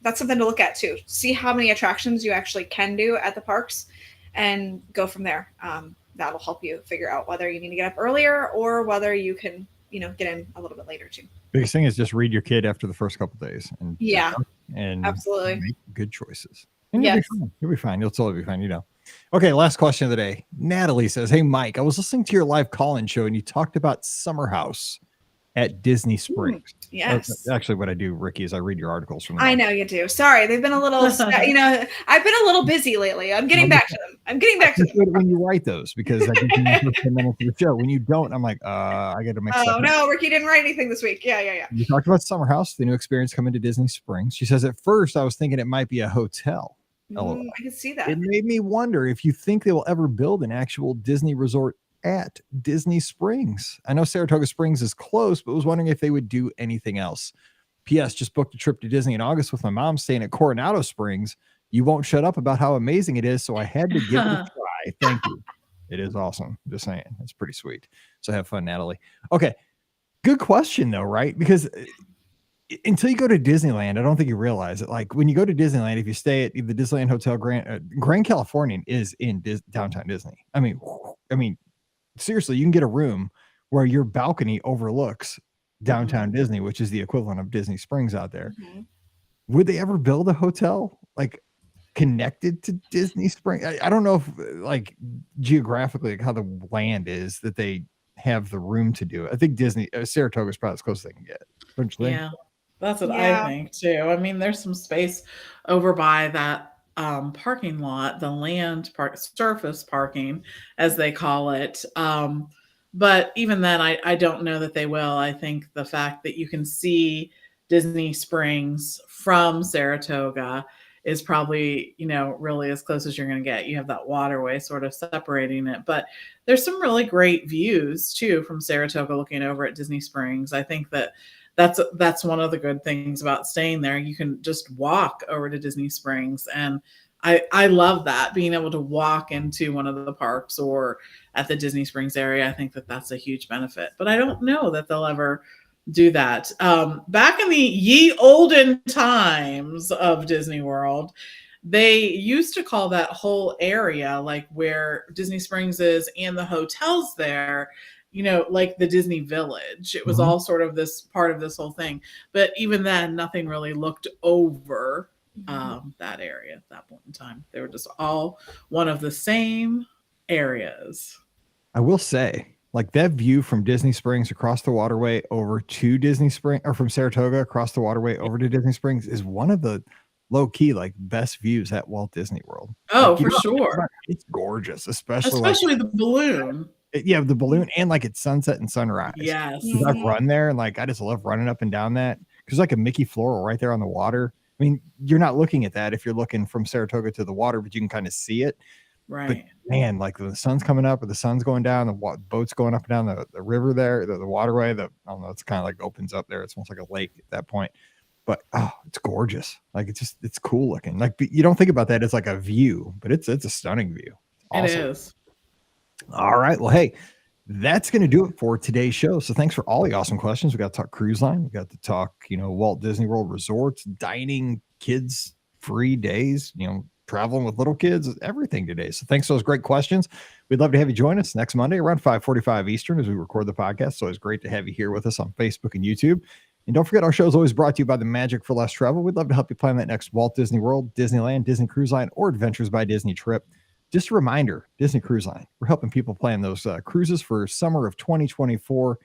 that's something to look at too. See how many attractions you actually can do at the parks, and go from there. That'll help you figure out whether you need to get up earlier or whether you can, get in a little bit later too. Biggest thing is just read your kid after the first couple of days, and and absolutely make good choices. And you'll be fine. You'll be fine. You'll totally be fine. Okay, last question of the day. Natalie says, "Hey Mike, I was listening to your live call-in show and you talked about Summer House at Disney Springs." Yes. That's actually what I do, Ricky, is I read your articles from them. I know you do. Sorry, they've been a little, I've been a little busy lately. I'm getting back to them. When you write those, because I get the first 10 minutes of the show. When you don't, I'm like, I got to make Oh, no, Ricky didn't write anything this week. Yeah. You talked about Summer House, the new experience coming to Disney Springs. She says, at first, I was thinking it might be a hotel. I can see that. It made me wonder if you think they will ever build an actual Disney resort at Disney Springs. I know Saratoga Springs is close, but was wondering if they would do anything else. P.S. Just booked a trip to Disney in August with my mom staying at Coronado Springs. You won't shut up about how amazing it is, so I had to give it a try. Thank you. It is awesome. Just saying. It's pretty sweet. So have fun, Natalie. Okay. Good question, though, right? Because until you go to Disneyland, I don't think you realize it. Like when you go to Disneyland, if you stay at the Disneyland Hotel Grand Californian is in downtown Disney. I mean, seriously, you can get a room where your balcony overlooks downtown Disney, which is the equivalent of Disney Springs out there. Would they ever build a hotel like connected to Disney Springs? I don't know if like geographically like how the land is that they have the room to do it. I think Disney Saratoga is probably as close as they can get. Yeah, that's what I think too. I mean, there's some space over by that parking lot, the land park, surface parking, as they call it. But even then, I don't know that they will. I think the fact that you can see Disney Springs from Saratoga is probably, really as close as you're going to get. You have that waterway sort of separating it. But there's some really great views, too, from Saratoga looking over at Disney Springs. I think that's one of the good things about staying there. You can just walk over to Disney Springs, and I love that, being able to walk into one of the parks or at the Disney Springs area. I think that's a huge benefit, but I don't know that they'll ever do that. Back in the ye olden times of Disney World, they used to call that whole area, like where Disney Springs is and the hotels there, like the Disney Village. It was all sort of this part of this whole thing. But even then, nothing really looked over that area at that point in time. They were just all one of the same areas. I will say, like that view from Disney Springs across the waterway over to Disney Springs, or from Saratoga across the waterway over to Disney Springs, is one of the low-key like best views at Walt Disney World. Oh, for sure. It's gorgeous, especially the balloon. The balloon, and like it's sunset and sunrise. Yes. I've run there, and like I just love running up and down that, because like a Mickey floral right there on the water. I mean, you're not looking at that if you're looking from Saratoga to the water, but you can kind of see it. Right. But man, like the sun's coming up or the sun's going down, the boat's going up and down the river there, the waterway, I don't know, it's kind of like opens up there. It's almost like a lake at that point. But it's gorgeous. Like it's cool looking. Like you don't think about that as like a view, but it's a stunning view. Awesome. It is. All right. Well, hey, that's going to do it for today's show. So thanks for all the awesome questions. We got to talk cruise line. We got to talk, Walt Disney World resorts, dining, kids, free days, traveling with little kids, everything today. So thanks for those great questions. We'd love to have you join us next Monday around 5:45 Eastern as we record the podcast. So it's great to have you here with us on Facebook and YouTube. And don't forget, our show is always brought to you by the Magic for Less Travel. We'd love to help you plan that next Walt Disney World, Disneyland, Disney Cruise Line, or Adventures by Disney trip. Just a reminder, Disney Cruise Line, we're helping people plan those cruises for summer of 2024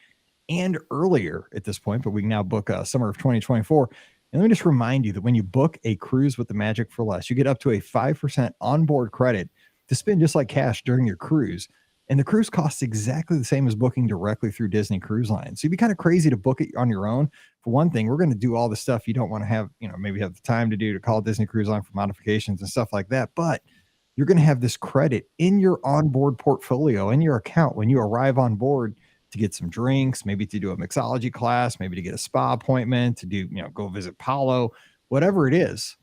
and earlier at this point, but we can now book summer of 2024. And let me just remind you that when you book a cruise with the Magic for Less, you get up to a 5% onboard credit to spend just like cash during your cruise. And the cruise costs exactly the same as booking directly through Disney Cruise Line. So it'd be kind of crazy to book it on your own. For one thing, we're going to do all the stuff you don't want to have, maybe have the time to do, to call Disney Cruise Line for modifications and stuff like that. But you're going to have this credit in your onboard portfolio, in your account when you arrive on board, to get some drinks, maybe to do a mixology class, maybe to get a spa appointment, to do, go visit Paulo, whatever it is.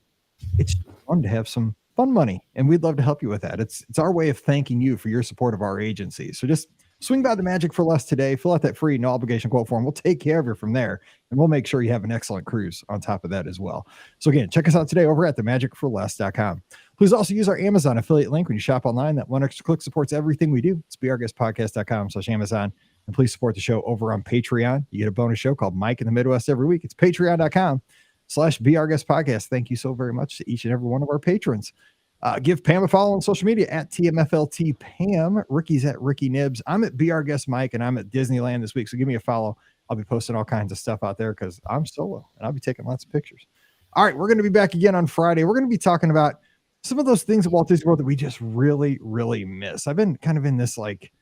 It's fun to have some fun money, and we'd love to help you with that. It's our way of thanking you for your support of our agency. So just Swing by the Magic for Less today. Fill out that free no obligation quote form. We'll take care of you from there, and we'll make sure you have an excellent cruise on top of that as well. So again, check us out today over at themagicforless.com. Please also use our Amazon affiliate link when you shop online. That one extra click supports everything we do. It's beourguestpodcast.com/Amazon. And please support the show over on Patreon. You get a bonus show called Mike in the Midwest every week. It's patreon.com/beourguestpodcast. Thank you so very much to each and every one of our patrons. Give Pam a follow on social media at TMFLT Pam. Ricky's at Ricky Nibs. I'm at Be Our Guest Mike, and I'm at Disneyland this week. So give me a follow. I'll be posting all kinds of stuff out there because I'm solo and I'll be taking lots of pictures. All right, we're going to be back again on Friday. We're going to be talking about some of those things at Walt Disney World that we just really, really miss. I've been kind of in this like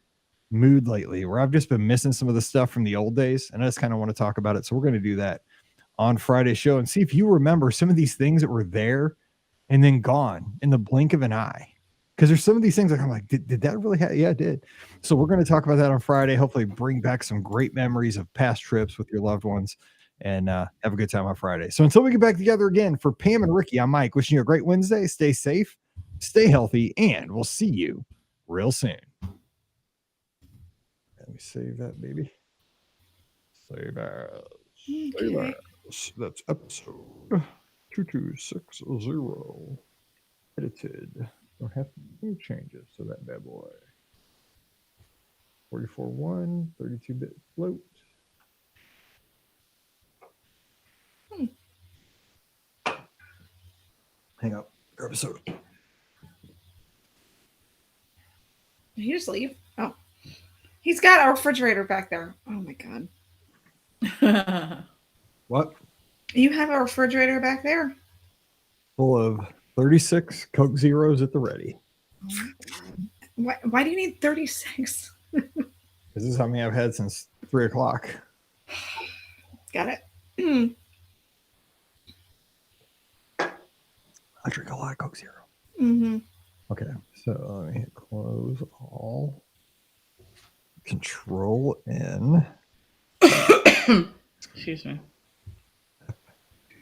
mood lately where I've just been missing some of the stuff from the old days, and I just kind of want to talk about it. So we're going to do that on Friday's show and see if you remember some of these things that were there and then gone in the blink of an eye. Because there's some of these things like I'm like, did that really happen? Yeah, it did. So we're going to talk about that on Friday. Hopefully bring back some great memories of past trips with your loved ones and have a good time on Friday. So until we get back together again, for Pam and Ricky, I'm Mike, wishing you a great Wednesday. Stay safe, stay healthy, and we'll see you real soon. Let me save that, baby. Save as. Save as. That's episode 2260. Edited. Don't have to do changes to that bad boy. 44.1, 32-bit float. Hang up. Grab a soda. Did he just leave? Oh. He's got our refrigerator back there. Oh my God. What? You have a refrigerator back there? Full of 36 Coke Zeros at the ready. Why do you need 36? This is how many I've had since 3 o'clock. Got it. I drink a lot of Coke Zero. Mm-hmm. Okay, so let me hit close all. Control N. Excuse me.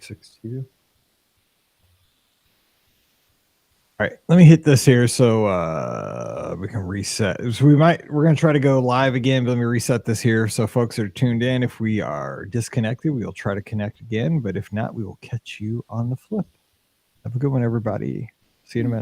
262. All right, let me hit this here so we can reset. So we're going to try to go live again, but let me reset this here so folks that are tuned in. If we are disconnected, we'll try to connect again, but if not, we will catch you on the flip. Have a good one, everybody. See you in a minute.